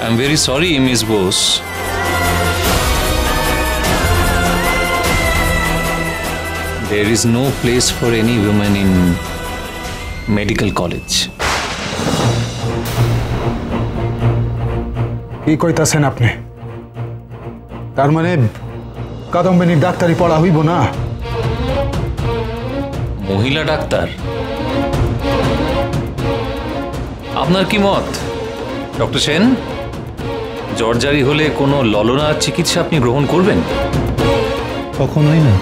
I am very sorry, Miss Bose. There is no place for any woman in medical college. কি কইতাছেন আপনি? তার মানে কাদম্বিনীর ডাক্তারি পড়া হইব না? মহিলা ডাক্তার, আপনার কি মত ডক্টর সেন? জ্বরজারি হলে কোনো ললনার চিকিৎসা আপনি গ্রহণ করবেন? কখনোই না।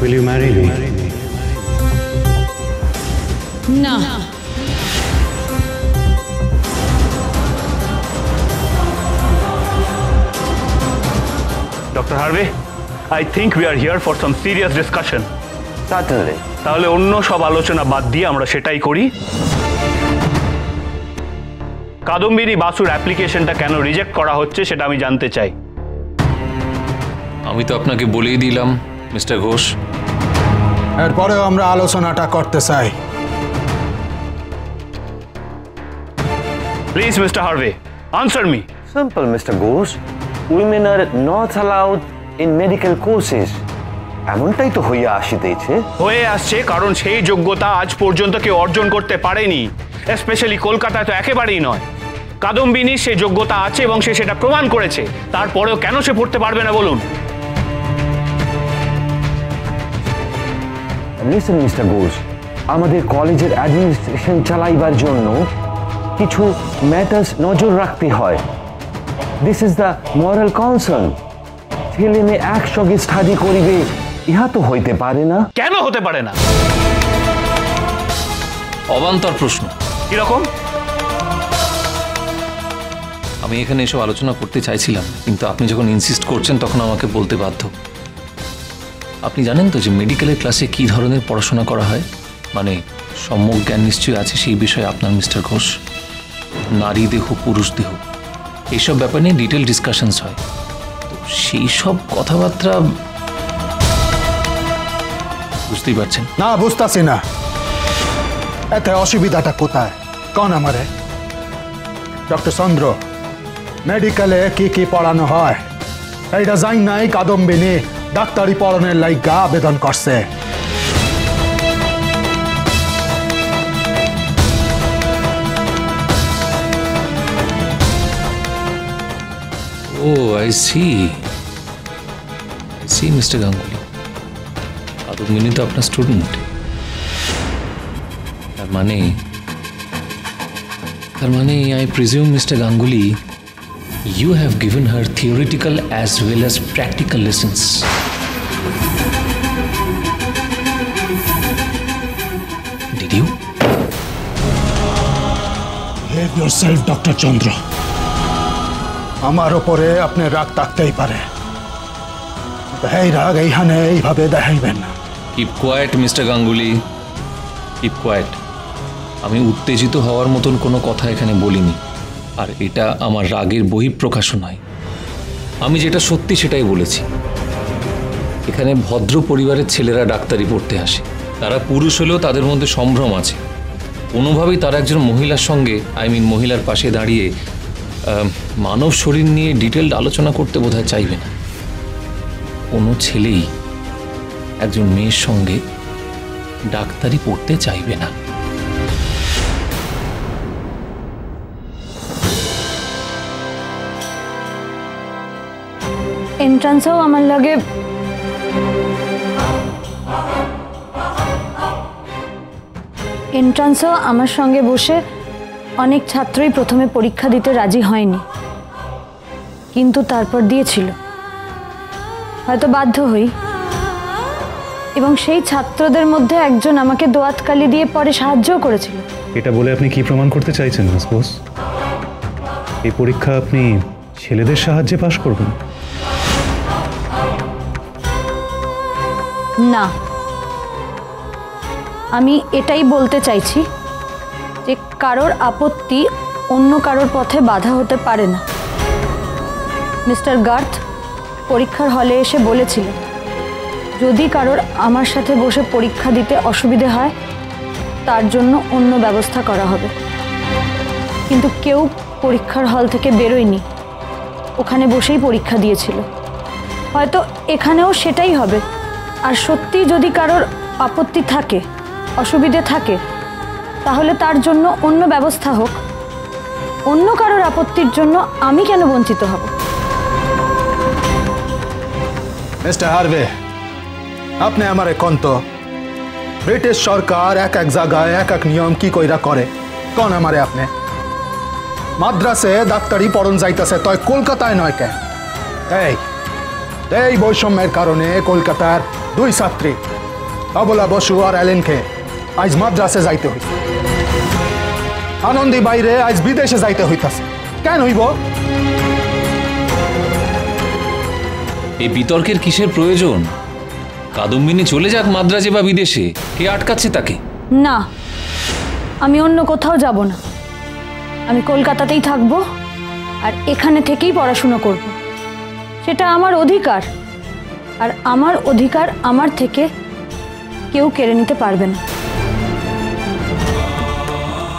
Will you marry me? না। Dr. Harvey, I think we are here for some serious discussion. Certainly. তাহলে অন্য সব আলোচনা বাদ দিয়ে আমরা সেটাই করি। কাদম্বিনী বাসুর অ্যাপ্লিকেশনটা কেন রিজেক্ট করা হচ্ছে সেটা আমি জানতে চাই। আমি তো আপনাকে বলেই দিলাম মিস্টার ঘোষ। এরপরেও আমরা আলোচনাটা করতে চাই। Please, Mr. Harvey, answer me. Simple, Mr. Ghosh. Women are not allowed in medical courses. এমনটাই তো হইয়া আসিতেছে। হয়ে আসছে কারণ সেই যোগ্যতা আজ পর্যন্ত কেউ অর্জন করতে পারেনি, স্পেশালি কলকাতায় তো একেবারেই নয়। কাদম্বিনী সে যোগ্যতা আছে এবং সে সেটা প্রমাণ করেছে, তারপরেও কেন সে পড়তে পারবে না বলুন? লিসেন মিস্টার ঘোষ, আমাদের কলেজের অ্যাডমিনিস্ট্রেশন চালাইবার জন্য কিছু ম্যাটার্স নজর রাখতে হয়। This is the moral concern. ছেলে মেয়ে একসঙ্গে স্টাডি করিবে, ইহা তো হইতে পারে না। কেন হতে পারে না? অবান্তর প্রশ্ন। কিরকম? আমি এখানে এসব আলোচনা করতে চাইছিলাম, কিন্তু আপনি যখন ইনসিস্ট করছেন তখন আমাকে বলতে বাধ্য। আপনি জানেন তো যে মেডিকেলের ক্লাসে কি ধরনের পড়াশোনা করা হয়? মানে সম্যক জ্ঞান নিশ্চয়ই আছে সেই বিষয়ে আপনার মিস্টার ঘোষ। নারী দেহ, পুরুষ দেহ, এইসব ব্যাপার নিয়ে ডিটেল ডিসকাশনস হয়। তো সেই সব কথাবার্তা বুঝতেই পারছেন না? বুঝতাছি না। এতে অসুবিধাটা কোথায় কোন আমারে? ডক্টর চন্দ্র, মেডিকেলে কি কি পড়ানো হয় এইটা জানি নাই কাদম্বিনী ডাক্তারি পড়ানোর লাইগা আবেদন করছে। Oh I see mister Ganguly, Kadambini তো আপনার স্টুডেন্ট। তার মানে I presume mister Ganguly, you have given her theoretical as well as practical lessons. Did you? Behave yourself, Dr. Chandra. আমার উপরে আপনি রাগ থাকতেই পারে, এই রাগ এইখানে এইভাবে দেখাইবেন না। Keep quiet, Mr. Ganguly. Keep quiet. আমি উত্তেজিত হওয়ার মতন কোনো কথা এখানে বলিনি, আর এটা আমার রাগের বহিঃপ্রকাশ নয়। আমি যেটা সত্যি সেটাই বলেছি। এখানে ভদ্র পরিবারের ছেলেরা ডাক্তারি পড়তে আসে, তারা পুরুষ হলেও তাদের মধ্যে সম্ভ্রম আছে। কোনোভাবেই তারা একজন মহিলার সঙ্গে, মহিলার পাশে দাঁড়িয়ে মানব শরীর নিয়ে ডিটেলড আলোচনা করতে বোধহয় চাইবে না। কোনো ছেলেই একজন মেয়ের সঙ্গে ডাক্তারি পড়তে চাইবে না। এন্ট্রান্সেও আমার লাগে আমার সঙ্গে বসে অনেক ছাত্রই প্রথমে পরীক্ষা দিতে রাজি হয়নি, কিন্তু তারপর দিয়েছিল। হয়তো বাধ্য হই, এবং সেই ছাত্রদের মধ্যে একজন আমাকে দোয়াতকালি দিয়ে পরে সাহায্যও করেছিল। এটা বলে আপনি কি প্রমাণ করতে চাইছেন মিস বোস? এই পরীক্ষা আপনি ছেলেদের সাহায্যে পাশ করবেন? না, আমি এটাই বলতে চাইছি যে কারোর আপত্তি অন্য কারোর পথে বাধা হতে পারে না। মিস্টার গার্থ পরীক্ষার হলে এসে বলেছিলেন, যদি কারোর আমার সাথে বসে পরীক্ষা দিতে অসুবিধে হয় তার জন্য অন্য ব্যবস্থা করা হবে। কিন্তু কেউ পরীক্ষার হল থেকে বেরোয়নি, ওখানে বসেই পরীক্ষা দিয়েছিল। হয়তো এখানেও সেটাই হবে। আর সত্যি যদি কারোর আপত্তি থাকে, অসুবিধে থাকে, তাহলে তার জন্য অন্য ব্যবস্থা হোক। অন্য কারোর আপত্তির জন্য আমি কেন বঞ্চিত হব? মিস্টার হার্ভে, আপনি আমারে কন্ত ব্রিটিশ সরকার এক এক জায়গায় এক এক নিয়ম কি কইরা করে কোন আমারে আপনি? মাদ্রাসে ডাক্তারি পড়ন যাইতাছে তয় কলকাতায় নয় কেন? এই বৈষম্যের কারণে কলকাতার 2 ছাত্রী অবলা বসু আর এলেনকে আজ মাদ্রাসে যাইতে হইছে। আনন্দী বাইরে আজ বিদেশে যাইতে হইতাছে। কেন হইব? এই বিতর্কের কিসের প্রয়োজন? কাদম্বিনী চলে যাক মাদ্রাজে বা বিদেশে, কে আটকাচ্ছে তাকে? না, আমি অন্য কোথাও যাব না। আমি কলকাতাতেই থাকবো আর এখানে থেকেই পড়াশুনো করব। সেটা আমার অধিকার, আর আমার অধিকার আমার থেকে কেউ কেড়ে নিতে পারবে না।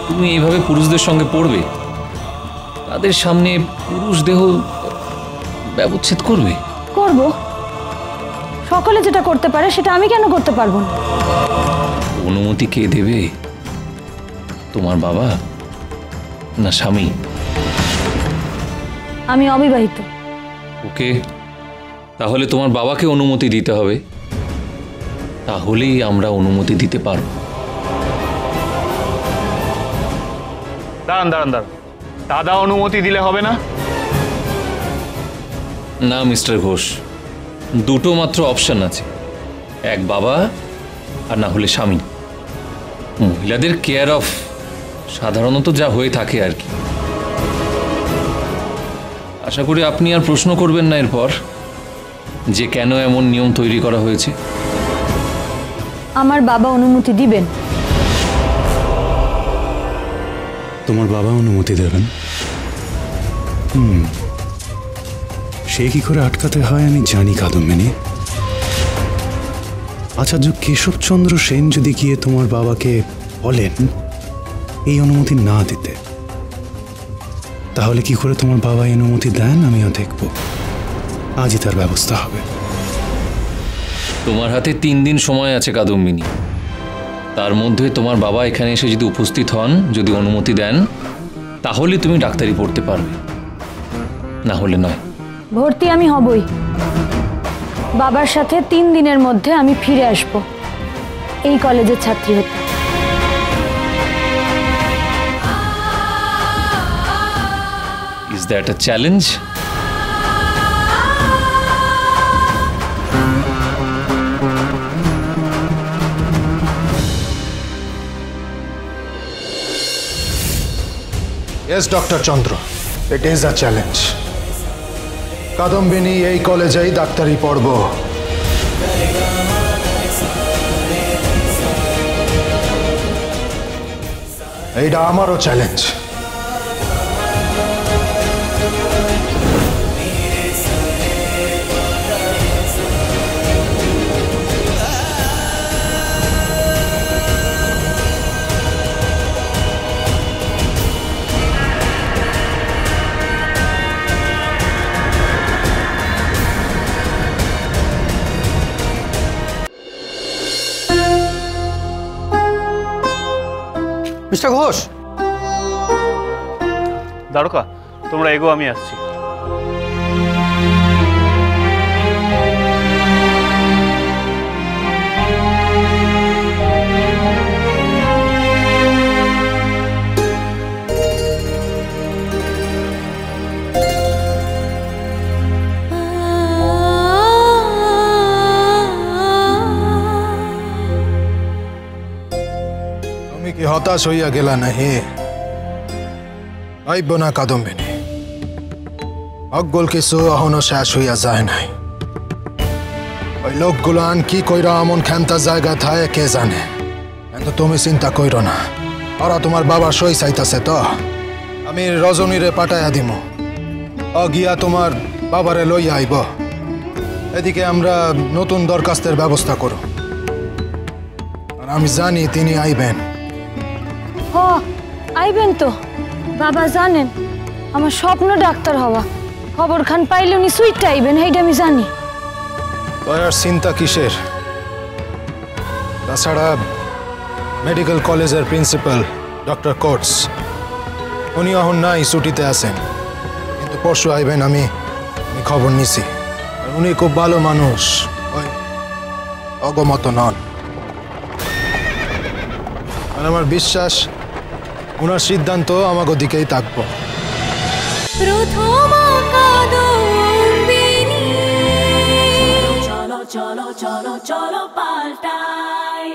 তুমি এইভাবে পুরুষদের সঙ্গে পড়বে? তাদের সামনে পুরুষ দেহ ব্যবচ্ছেদ করবে? করব। সকলে যেটা করতে পারে সেটা আমি কেন করতে পারবো না? অনুমতি কে দেবে? তোমার বাবা না স্বামী? আমি অবিবাহিত। ওকে, তাহলে তোমার বাবাকে অনুমতি দিতে হবে, তাহলেই আমরা অনুমতি দিতে পারব। দাঁড়ান দাঁড়ান দাঁড়ান, দাদা অনুমতি দিলে হবে না? না মিস্টার ঘোষ, দুটো মাত্র অপশন আছে, এক বাবা আর না হলে স্বামী। মহিলাদের কেয়ার অফ সাধারণত যা হয়ে থাকে আর কি। আশা করি আপনি আর প্রশ্ন করবেন না এরপর যে কেন এমন নিয়ম তৈরি করা হয়েছে। আমার বাবা অনুমতি দিবেন। তোমার বাবা অনুমতি দেবেন? সে কি করে আটকাতে হয় আমি জানি কাদম্বিনী। আচার্য কেশবচন্দ্র সেন যদি গিয়ে তোমার বাবাকে বলেন এই অনুমতি না দিতে, তাহলে কি করে তোমার বাবা এই অনুমতি দেন আমিও দেখব। আজই তার ব্যবস্থা হবে। তোমার হাতে 3 দিন সময় আছে কাদম্বিনী। তার মধ্যে তোমার বাবা এখানে এসে যদি উপস্থিত হন, যদি অনুমতি দেন, তাহলে তুমি ডাক্তারি পড়তে পারবে, না হলে নয়। ভর্তি আমি হবই। বাবার সাথে 3 দিনের মধ্যে আমি ফিরে আসব এই কলেজের ছাত্রী হতে। Is that a challenge? Yes, Dr. Chandra, it is a challenge. Kadambini এই কলেজেই ডাক্তারি পড়ব। এইটা আমারও চ্যালেঞ্জ। মিস্টার ঘোষ, দ্বারকা, তোমরা এগো, আমি আসছি। তুমি কি হতাশ হইয়া গেলা নাহি? আইব না কাদম্বিনী, অজ্ঞল কিছু এখনো শেষ হইয়া যায় নাই। ওই লোকগুলান কি কইরা এমন ক্ষমতা জায়গা থাকে কে জানে, কিন্তু তুমি চিন্তা কইরো না। ওরা তোমার বাবার সই চাইতাছে তো আমি রজনীরে পাঠাইয়া দিম। গিয়া তোমার বাবারে লইয়া আইব। এদিকে আমরা নতুন দরখাস্তের ব্যবস্থা করো। আর আমি জানি তিনি আইবেন, আইবেন তো? বাবা জানেন আমার স্বপ্ন ডাক্তার হওয়া। খবর খান পাইলে উনি সুইটটা আইবেন, এইটা আমি জানি। আর চিন্তা কিসের? তাছাড়া মেডিকেল কলেজের প্রিন্সিপাল ডক্টর কোটস উনি এখন নাই, ছুটিতে আছেন, কিন্তু পরশু আইবেন আমি খবর নিছি। আর উনি খুব ভালো মানুষ, ওই অগমত নন। আর আমার বিশ্বাস ওনার সিদ্ধান্ত আমাকে দিকেই থাকবো। cholo, cholo, cholo, cholo, paltai.